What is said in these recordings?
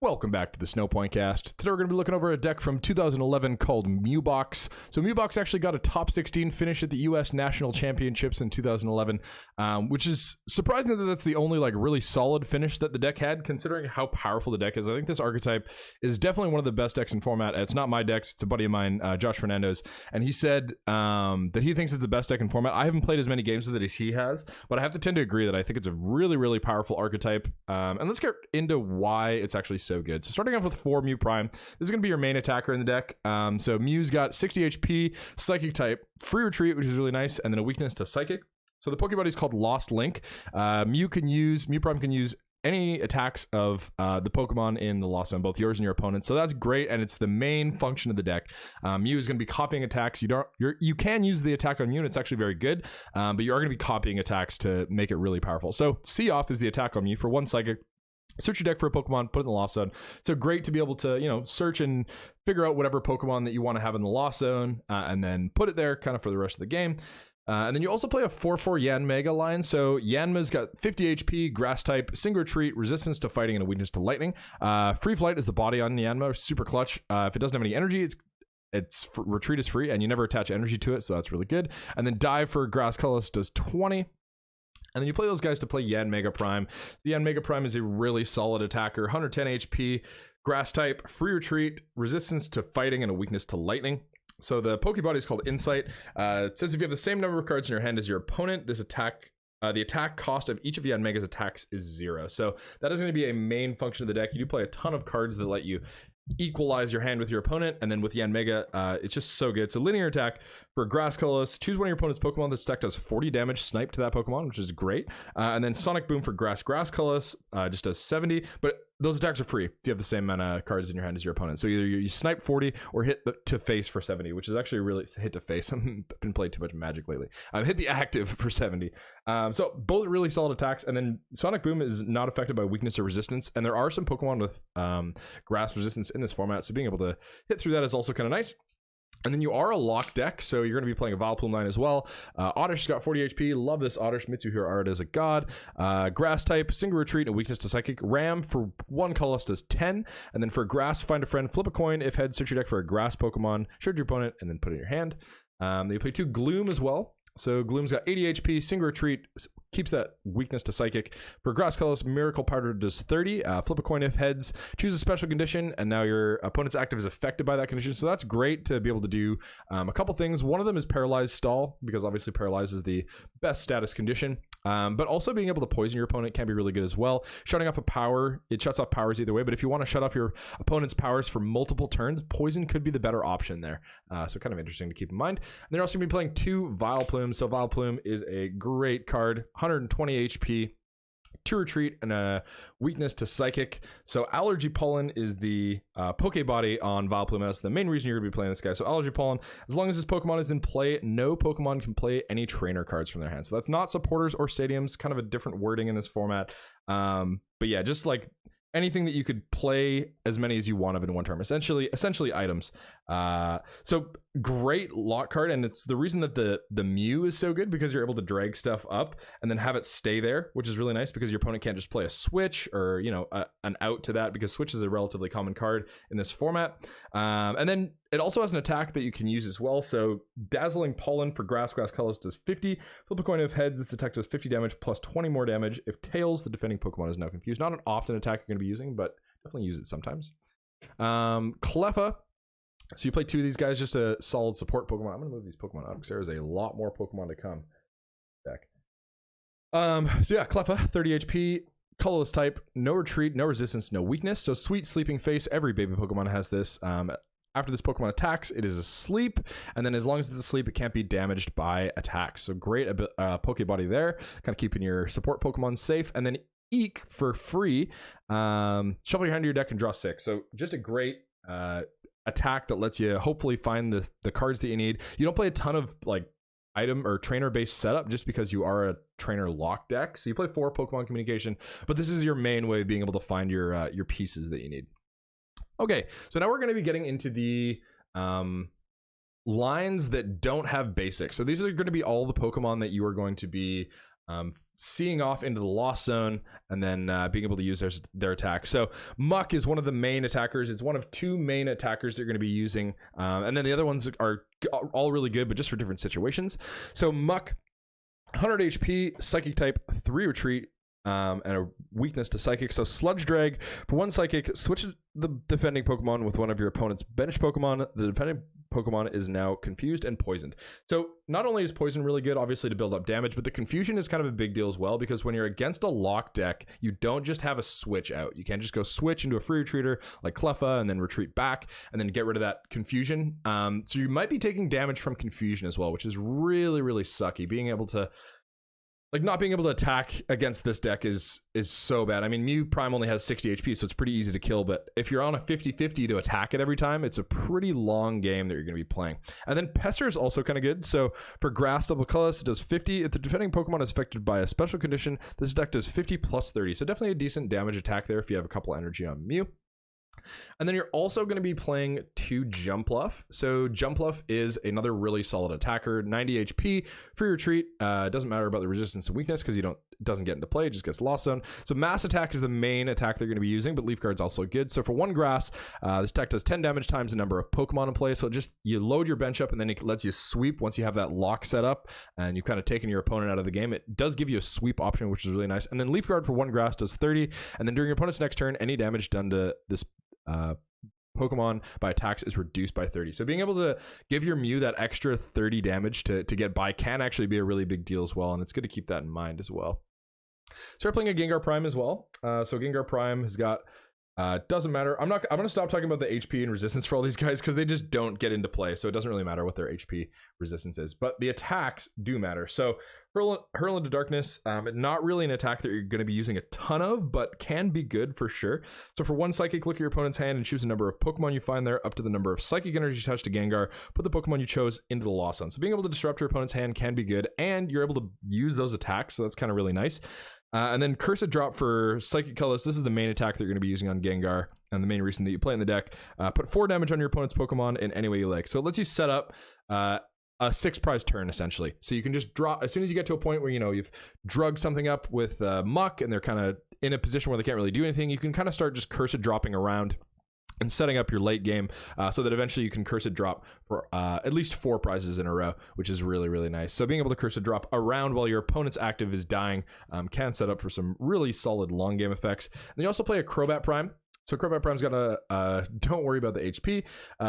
Welcome back to the Snow Point Cast. Today we're going to be looking over a deck from 2011 called Mew Box. So Mew Box actually got a top 16 finish at the US National Championships in 2011, which is surprising that that's the only like really solid finish that the deck had, considering how powerful the deck is. I think this archetype is definitely one of the best decks in format. It's not my decks, it's a buddy of mine, Josh Fernandez, and he said that he thinks it's the best deck in format. I haven't played as many games with it as he has, but I have to tend to agree that I think it's a really, really powerful archetype. And let's get into why it's actually so good. So starting off with 4 Mew Prime, this is going to be your main attacker in the deck. So Mew's got 60 HP, Psychic type, free retreat, which is really nice, and then a weakness to Psychic. So the Pokebody is called Lost Link. Mew Prime can use any attacks of the Pokemon in the Lost Zone, both yours and your opponent's. So that's great, and it's the main function of the deck. Mew is going to be copying attacks. You can use the attack on Mew, and it's actually very good, but you are going to be copying attacks to make it really powerful. So See Off is the attack on Mew for 1 Psychic. Search your deck for a Pokemon, put it in the Lost Zone. So great to be able to, search and figure out whatever Pokemon that you want to have in the Lost Zone, and then put it there kind of for the rest of the game. And then you also play a 4/4 Yanmega line. So Yanma's got 50 HP, Grass type, Single Retreat, Resistance to Fighting, and a Weakness to Lightning. Free Flight is the body on Yanma, super clutch. If it doesn't have any energy, Retreat is free, and you never attach energy to it, so that's really good. And then Dive for Grass Colorless does 20. And then you play those guys to play Yanmega Prime. The Yanmega Prime is a really solid attacker. 110 HP, Grass type, free retreat, resistance to fighting, and a weakness to lightning. So the Pokebody is called Insight. It says if you have the same number of cards in your hand as your opponent, the attack cost of each of Yanmega's attacks is 0. So that is going to be a main function of the deck. You do play a ton of cards that let you equalize your hand with your opponent, and then with Yanmega, it's just so good. So linear attack for Grass Colorless, choose one of your opponent's Pokemon. This deck does 40 damage snipe to that Pokemon, which is great. And then Sonic Boom for Grass Colorless just does 70, but those attacks are free if you have the same amount of cards in your hand as your opponent. So either you snipe 40 or hit to face for 70, which is actually really hit to face. I've been playing too much Magic lately. Hit the active for 70. So both really solid attacks. And then Sonic Boom is not affected by weakness or resistance. And there are some Pokemon with grass resistance in this format, so being able to hit through that is also kind of nice. And then you are a lock deck, so you're going to be playing a Vileplume line as well. Oddish got 40 HP. Love this Oddish. Mitsuhiro Art is a god. Grass type, Single Retreat, and weakness to Psychic. Ram for 1 colorless does 10. And then for Grass, find a friend, flip a coin. If head, search your deck for a Grass Pokemon, shard your opponent, and then put it in your hand. You play 2 Gloom as well. So Gloom's got 80 HP, Single Retreat, keeps that weakness to Psychic. For Grass Colorless, Miracle Powder does 30. Flip a coin if heads, choose a special condition, and now your opponent's active is affected by that condition. So that's great to be able to do a couple things. One of them is Paralyzed Stall, because obviously Paralyzed is the best status condition. But also being able to poison your opponent can be really good as well. Shutting off a power, it shuts off powers either way, but if you want to shut off your opponent's powers for multiple turns, poison could be the better option there. So kind of interesting to keep in mind. And they're also going to be playing 2 Vileplume. So Vileplume is a great card, 120 HP, 2 retreat, and a weakness to Psychic. So Allergy Pollen is the Pokebody on Vileplume. That's the main reason you're going to be playing this guy. So Allergy Pollen, as long as this Pokemon is in play, no Pokemon can play any trainer cards from their hands. So that's not supporters or stadiums, kind of a different wording in this format. But yeah, just like anything that you could play as many as you want of in one term, essentially items. So great lock card, and it's the reason that the Mew is so good, because you're able to drag stuff up and then have it stay there, which is really nice because your opponent can't just play a switch or an out to that, because switch is a relatively common card in this format. And then it also has an attack that you can use as well. So Dazzling Pollen for Grass Colors does 50. Flip a coin if heads, this attack does 50 damage plus 20 more damage. If tails, the defending Pokemon is now confused. Not an often attack you're going to be using, but definitely use it sometimes. Cleffa. So you play 2 of these guys, just a solid support Pokemon. I'm going to move these Pokemon up because there is a lot more Pokemon to come. Deck. So yeah, Cleffa, 30 HP. Colorless type, no retreat, no resistance, no weakness. So Sweet Sleeping Face, every baby Pokemon has this. After this Pokemon attacks, it is asleep, and then as long as it's asleep, it can't be damaged by attacks. So great Pokebody there, kind of keeping your support Pokemon safe. And then Eek for free, shuffle your hand to your deck and draw 6. So just a great attack that lets you hopefully find the cards that you need. You don't play a ton of like item or trainer based setup just because you are a trainer lock deck. So you play 4 Pokemon Communication, but this is your main way of being able to find your pieces that you need. Okay, so now we're going to be getting into the lines that don't have basics. So these are going to be all the Pokemon that you are going to be seeing off into the lost zone, and then being able to use their attack. So Muck is one of the main attackers. It's one of 2 main attackers they're going to be using, and then the other ones are all really good, but just for different situations. So Muck, 100 HP, Psychic type, 3 retreat, and a weakness to Psychic. So Sludge Drag, for 1 Psychic, switch the defending Pokemon with one of your opponent's bench Pokemon. The defending Pokemon is now confused and poisoned. So not only is poison really good, obviously, to build up damage, but the confusion is kind of a big deal as well, because when you're against a lock deck, you don't just have a switch out. You can't just go switch into a free retreater like Cleffa and then retreat back and then get rid of that confusion. So you might be taking damage from confusion as well, which is really, really sucky. Being able to not being able to attack against this deck is so bad. I mean, Mew Prime only has 60 HP, so it's pretty easy to kill, but if you're on a 50-50 to attack it every time, it's a pretty long game that you're going to be playing. And then Pester is also kind of good. So for Grass Double Colorless, it does 50. If the defending Pokemon is affected by a special condition, this deck does 50 plus 30. So definitely a decent damage attack there if you have a couple energy on Mew. And then you're also going to be playing 2 Jumpluff. So Jumpluff is another really solid attacker, 90 HP, free retreat. Doesn't matter about the resistance and weakness because it doesn't get into play, it just gets lost zone. So Mass Attack is the main attack they're going to be using, but Leaf Guard's also good. So for 1 Grass, this deck does 10 damage times the number of Pokemon in play. So you load your bench up, and then it lets you sweep once you have that lock set up, and you've kind of taken your opponent out of the game. It does give you a sweep option, which is really nice. And then Leaf Guard for 1 Grass does 30, and then during your opponent's next turn, any damage done to this Pokemon by attacks is reduced by 30. So being able to give your Mew that extra 30 damage to get by can actually be a really big deal as well, and it's good to keep that in mind as well. Start playing a Gengar Prime as well. So Gengar Prime has got doesn't matter. I'm going to stop talking about the HP and resistance for all these guys because they just don't get into play. So it doesn't really matter what their HP resistance is, but the attacks do matter. So Hurl into Darkness, not really an attack that you're going to be using a ton of, but can be good for sure. So for 1 Psychic, look at your opponent's hand and choose a number of Pokemon you find there up to the number of Psychic energy touched to Gengar. Put the Pokemon you chose into the lost zone. So being able to disrupt your opponent's hand can be good, and you're able to use those attacks, so that's kind of really nice. And then Cursed Drop for Psychic Colorless. This is the main attack that you're going to be using on Gengar, and the main reason that you play in the deck. Put 4 damage on your opponent's Pokemon in any way you like. So it lets you set up a 6 prize turn, essentially. So you can just draw as soon as you get to a point where you've drugged something up with Muck, and they're kind of in a position where they can't really do anything. You can kind of start just Cursed Dropping around and setting up your late game so that eventually you can Cursed Drop for at least 4 prizes in a row, which is really, really nice. So being able to Cursed Drop around while your opponent's active is dying can set up for some really solid long game effects. And you also play a Crobat Prime. So Crobat Prime's got a don't worry about the HP.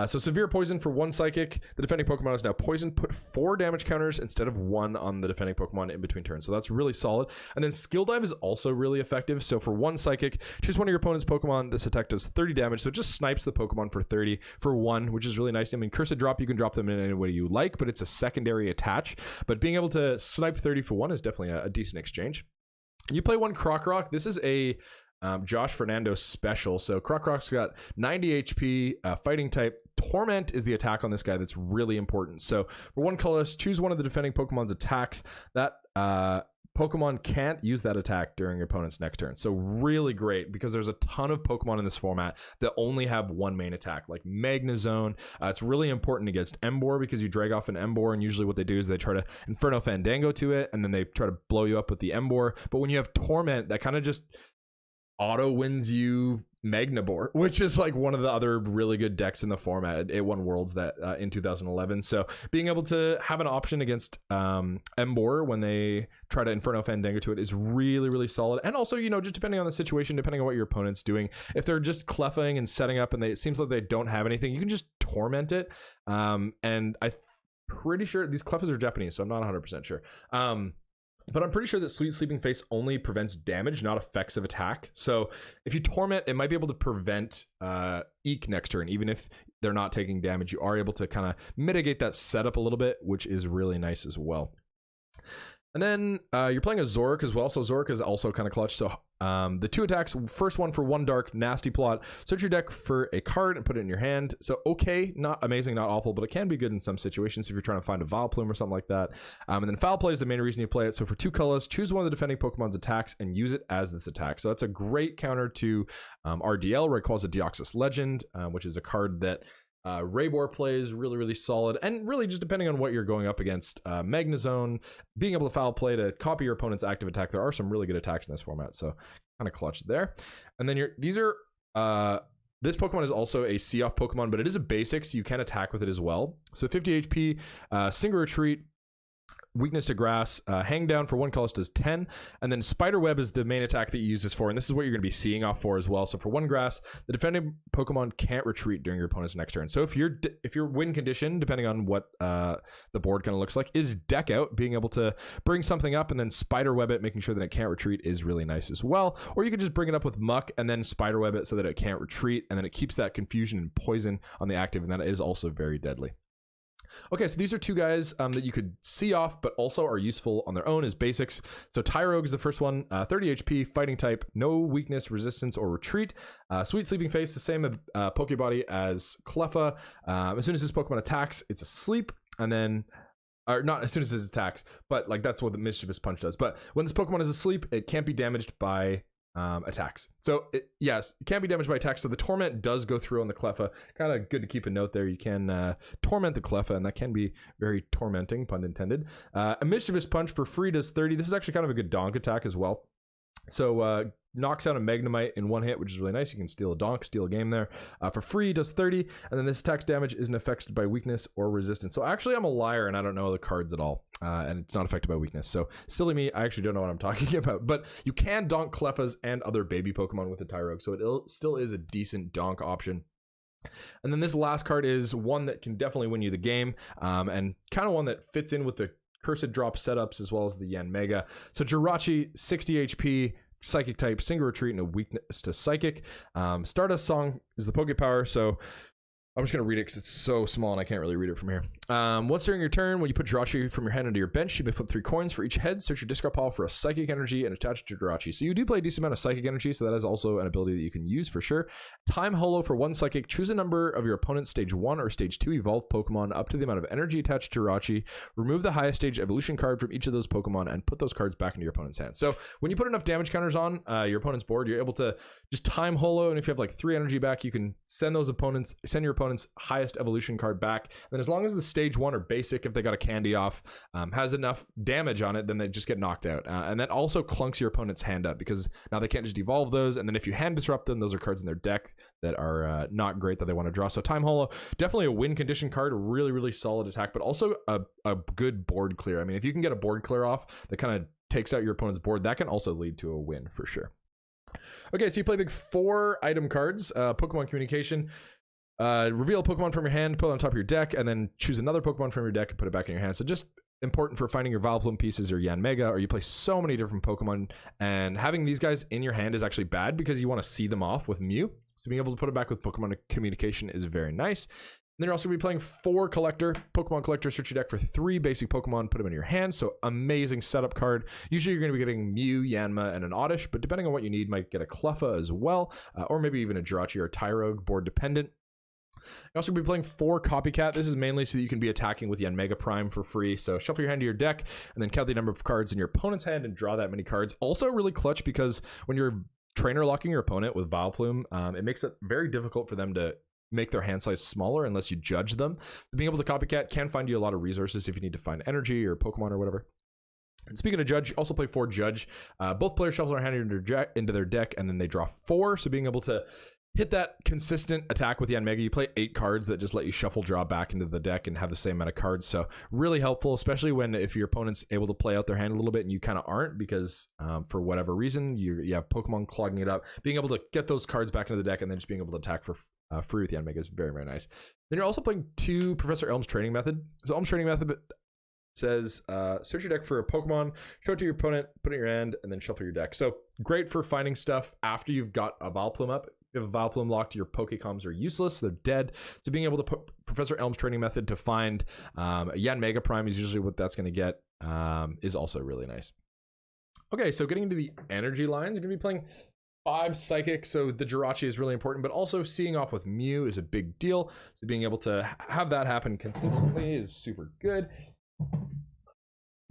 So Severe Poison for 1 Psychic. The defending Pokemon is now poisoned. Put 4 damage counters instead of 1 on the defending Pokemon in between turns. So that's really solid. And then Skill Dive is also really effective. So for 1 Psychic, choose one of your opponent's Pokemon. This attack does 30 damage. So it just snipes the Pokemon for 30 for 1, which is really nice. I mean, Cursed Drop, you can drop them in any way you like, but it's a secondary attach. But being able to snipe 30 for 1 is definitely a decent exchange. You play 1 Croc Rock. This is a Josh Fernando special. So Croc Rock's got 90 HP, fighting type. Torment is the attack on this guy that's really important. So for 1 colorless, choose one of the defending Pokemon's attacks. That Pokemon can't use that attack during your opponent's next turn. So really great, because there's a ton of Pokemon in this format that only have 1 main attack, like Magnezone. It's really important against Emboar, because you drag off an Emboar, and usually what they do is they try to Inferno Fandango to it, and then they try to blow you up with the Emboar. But when you have Torment, that kind of just auto wins you Magnabor, which is like one of the other really good decks in the format. It won Worlds that in 2011. So being able to have an option against Emboar when they try to Inferno Fandango to it is really, really solid. And also, just depending on the situation, depending on what your opponent's doing, if they're just Cleffaing and setting up and it seems like they don't have anything, you can just Torment it. And I'm pretty sure these Cleffas are Japanese, so I'm not 100% sure. But I'm pretty sure that Sweet Sleeping Face only prevents damage, not effects of attack. So if you Torment, it might be able to prevent Eek next turn. Even if they're not taking damage, you are able to kind of mitigate that setup a little bit, which is really nice as well. And then you're playing a Zork as well. So Zork is also kind of clutch. So the 2 attacks, first one for 1 dark, nasty plot. Search your deck for a card and put it in your hand. So okay, not amazing, not awful, but it can be good in some situations if you're trying to find a Vileplume or something like that. And then Foul Play is the main reason you play it. So for 2 colors, choose one of the defending Pokemon's attacks and use it as this attack. So that's a great counter to RDL, where it calls it Deoxys Legend, which is a card that Raybor plays really solid, and really just depending on what you're going up against, Magnezone, being able to foul play to copy your opponent's active attack. There are some really good attacks in this format, so kind of clutch there. And then these are this Pokemon is also a see-off Pokemon, but it is a basic, so you can attack with it as well. So 50 HP, single retreat, weakness to grass, hang down for 1 cost does 10, and then Spiderweb is the main attack that you use this for, and this is what you're going to be seeing off for as well. So for 1 grass, the defending Pokemon can't retreat during your opponent's next turn. So if your win condition, depending on what the board kind of looks like, is Deck Out, being able to bring something up and then Spiderweb it, making sure that it can't retreat, is really nice as well. Or you could just bring it up with Muck and then Spiderweb it so that it can't retreat, and then it keeps that confusion and poison on the active, and that is also very deadly. Okay, so these are 2 guys that you could see off, but also are useful on their own as basics. So Tyrogue is the first one, 30 HP, fighting type, no weakness, resistance, or retreat. Sweet Sleeping Face, the same Pokebody as Cleffa. As soon as this Pokemon attacks, it's asleep, and then, or not as soon as it attacks, but like that's what the Mischievous Punch does. But when this Pokemon is asleep, it can't be damaged by attacks. So yes, it can be damaged by attacks. So the Torment does go through on the Cleffa. Kind of good to keep a note there. You can torment the Cleffa, and that can be very tormenting, pun intended. A Mischievous Punch for free does 30. This is actually kind of a good donk attack as well. So knocks out a Magnemite in 1 hit, which is really nice. You can steal a donk, steal a game there. For free, does 30, and then this attack's damage isn't affected by weakness or resistance. So actually, I'm a liar, and I don't know the cards at all, and it's not affected by weakness. So silly me, I actually don't know what I'm talking about. But you can donk Cleffas and other baby Pokemon with the Tyrogue, so it still is a decent donk option. And then this last card is one that can definitely win you the game, and kind of one that fits in with the Cursed Drop setups as well as the Yanmega. So Jirachi, 60 HP, Psychic type, single retreat, and a weakness to Psychic. Stardust Song is the Poke Power, so I'm just going to read it because it's so small and I can't really read it from here. Once during your turn, when you put Jirachi from your hand into your bench, you may flip 3 coins for each head, search your discard pile for a Psychic Energy, and attach it to Jirachi. So you do play a decent amount of Psychic Energy, so that is also an ability that you can use for sure. Time Holo for 1 Psychic. Choose a number of your opponent's Stage 1 or Stage 2 evolved Pokemon up to the amount of energy attached to Jirachi. Remove the highest stage evolution card from each of those Pokemon and put those cards back into your opponent's hand. So when you put enough damage counters on your opponent's board, you're able to just Time Holo, and if you have like 3 energy back, you can send your opponent's highest evolution card back. And then as long as the Stage 1 or basic, if they got a candy off, has enough damage on it, then they just get knocked out. And that also clunks your opponent's hand up, because now they can't just evolve those, and then if you hand disrupt them, those are cards in their deck that are not great that they want to draw. So Time Holo, definitely a win condition card, a really solid attack, but also a good board clear. I mean, if you can get a board clear off that kind of takes out your opponent's board, that can also lead to a win for sure. Okay, so you play big 4 item cards. Pokemon Communication. Reveal a Pokemon from your hand, put it on top of your deck, and then choose another Pokemon from your deck and put it back in your hand. So just important for finding your Vileplume pieces or Yanmega, or you play so many different Pokemon, and having these guys in your hand is actually bad because you want to see them off with Mew. So being able to put it back with Pokemon Communication is very nice. Then you're also going to be playing 4 Pokemon Collector, search your deck for 3 basic Pokemon, put them in your hand. So amazing setup card. Usually you're going to be getting Mew, Yanma, and an Oddish, but depending on what you need, might get a Cleffa as well, or maybe even a Jirachi or a Tyrogue, board dependent. You're also going to be playing 4 Copycat. This is mainly so that you can be attacking with Yanmega Prime for free. So shuffle your hand to your deck, and then count the number of cards in your opponent's hand and draw that many cards. Also really clutch, because when you're trainer locking your opponent with Vileplume, it makes it very difficult for them to make their hand size smaller unless you judge them. Being able to Copycat can find you a lot of resources if you need to find energy or Pokemon or whatever. And speaking of Judge, also play 4 Judge. Both players shuffle their hand into their deck, and then they draw 4. So being able to hit that consistent attack with Yanmega, you play 8 cards that just let you shuffle draw back into the deck and have the same amount of cards. So really helpful, especially if your opponent's able to play out their hand a little bit and you kind of aren't, because for whatever reason you have Pokemon clogging it up. Being able to get those cards back into the deck and then just being able to attack for free with Yanmega is very nice. Then you're also playing 2 Professor Elm's Training Method. So Elm's Training Method says search your deck for a Pokemon, show it to your opponent, put it in your hand, and then shuffle your deck. So great for finding stuff after you've got a Vileplume up. If you have a Vileplume locked, your Pokecoms are useless, they're dead. So being able to put Professor Elm's Training Method to find a Yanmega Prime is usually what that's going to get, is also really nice. Okay, so getting into the energy lines, you're going to be playing 5 Psychic, so the Jirachi is really important, but also seeing off with Mew is a big deal. So being able to have that happen consistently is super good.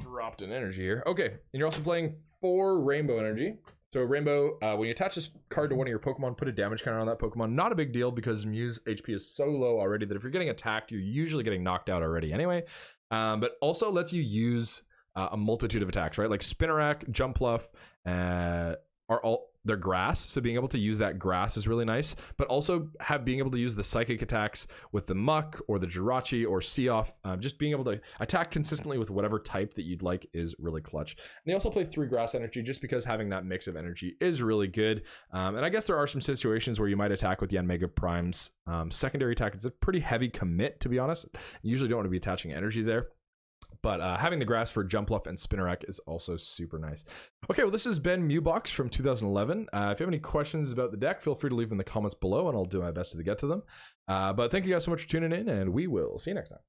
Dropped an energy here. Okay, and you're also playing 4 Rainbow Energy. So Rainbow, when you attach this card to one of your Pokemon, put a damage counter on that Pokemon. Not a big deal because Mew's HP is so low already that if you're getting attacked, you're usually getting knocked out already anyway. But also lets you use a multitude of attacks, right? Like Spinarak, Jumpluff, are all they're grass, so being able to use that grass is really nice. But also being able to use the psychic attacks with the Muck or the Jirachi or See-Off, just being able to attack consistently with whatever type that you'd like is really clutch. And they also play 3 grass energy just because having that mix of energy is really good. And I guess there are some situations where you might attack with Yanmega Prime's secondary attack. It's a pretty heavy commit, to be honest. You usually don't want to be attaching energy there. But having the grass for Jumpluff and Spinarak is also super nice. Okay, well, this has been Mew Box from 2011. If you have any questions about the deck, feel free to leave them in the comments below, and I'll do my best to get to them. But thank you guys so much for tuning in, and we will see you next time.